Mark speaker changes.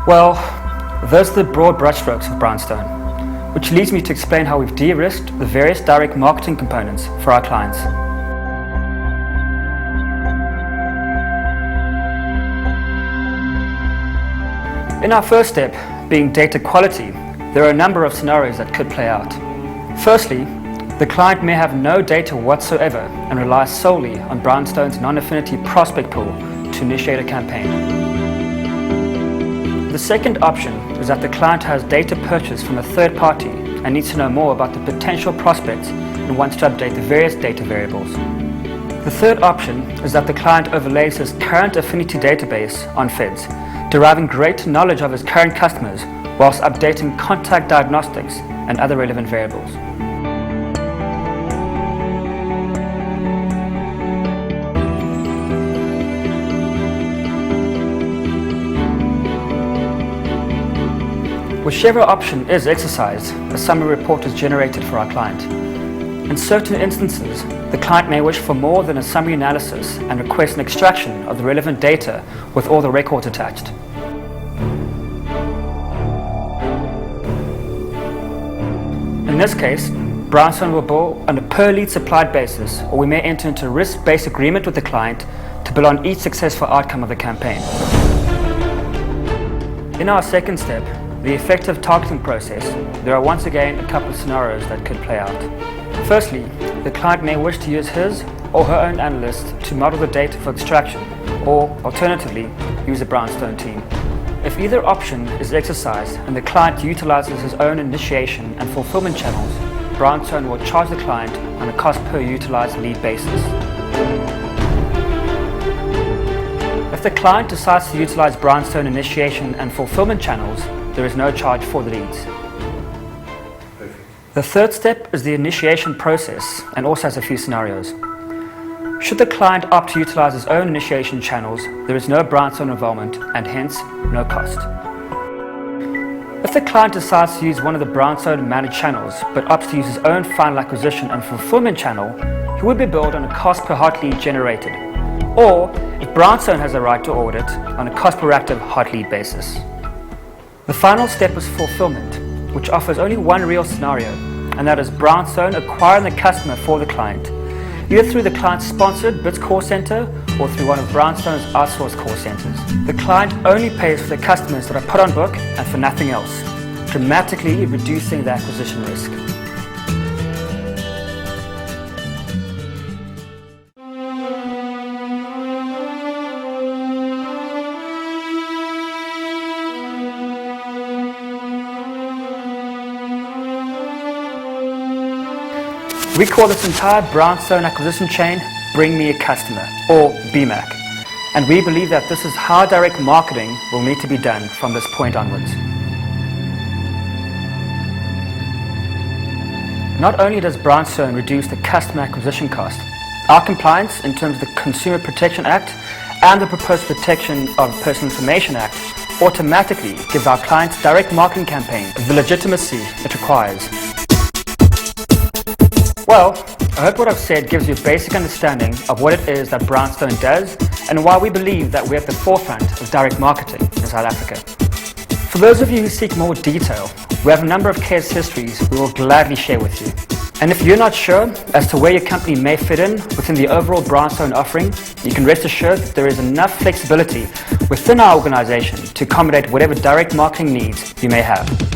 Speaker 1: Well, those are the broad brushstrokes of Brownstone, which leads me to explain how we've de-risked the various direct marketing components for our clients. In our first step, being data quality, there are a number of scenarios that could play out. Firstly, the client may have no data whatsoever and rely solely on Brownstone's non-affinity prospect pool to initiate a campaign. The second option is that the client has data purchased from a third party and needs to know more about the potential prospects and wants to update the various data variables. The third option is that the client overlays his current affinity database on FEDS, deriving greater knowledge of his current customers whilst updating contact diagnostics and other relevant variables. Whichever option is exercised, a summary report is generated for our client. In certain instances, the client may wish for more than a summary analysis and request an extraction of the relevant data with all the records attached. In this case, Brownstone will bill on a per lead supplied basis, or we may enter into a risk-based agreement with the client to bill on each successful outcome of the campaign. In our second step, the effective targeting process, there are once again a couple of scenarios that could play out. Firstly, the client may wish to use his or her own analyst to model the data for extraction, or alternatively, use a Brownstone team. If either option is exercised and the client utilizes his own initiation and fulfillment channels, Brownstone will charge the client on a cost per utilized lead basis. If the client decides to utilize Brownstone initiation and fulfillment channels, there is no charge for the leads.
Speaker 2: Perfect.
Speaker 1: The third step is the initiation process and also has a few scenarios. Should the client opt to utilize his own initiation channels, there is no Brownstone involvement and hence no cost. If the client decides to use one of the Brownstone managed channels but opts to use his own final acquisition and fulfillment channel, he would be billed on a cost per hot lead generated, or if Brownstone has a right to audit, on a cost per active hot lead basis. The final step is fulfillment, which offers only one real scenario, and that is Brownstone acquiring the customer for the client, either through the client's sponsored BITS call center or through one of Brownstone's outsourced call centers. The client only pays for the customers that are put on book and for nothing else, dramatically reducing the acquisition risk. We call this entire Brownstone acquisition chain Bring Me a Customer, or Bmac, and we believe that this is how direct marketing will need to be done from this point onwards. Not only does Brownstone reduce the customer acquisition cost, our compliance in terms of the Consumer Protection Act and the Proposed Protection of Personal Information Act automatically gives our clients' direct marketing campaign the legitimacy it requires. Well, I hope what I've said gives you a basic understanding of what it is that Brownstone does and why we believe that we're at the forefront of direct marketing in South Africa. For those of you who seek more detail, we have a number of case histories we will gladly share with you. And if you're not sure as to where your company may fit in within the overall Brownstone offering, you can rest assured that there is enough flexibility within our organization to accommodate whatever direct marketing needs you may have.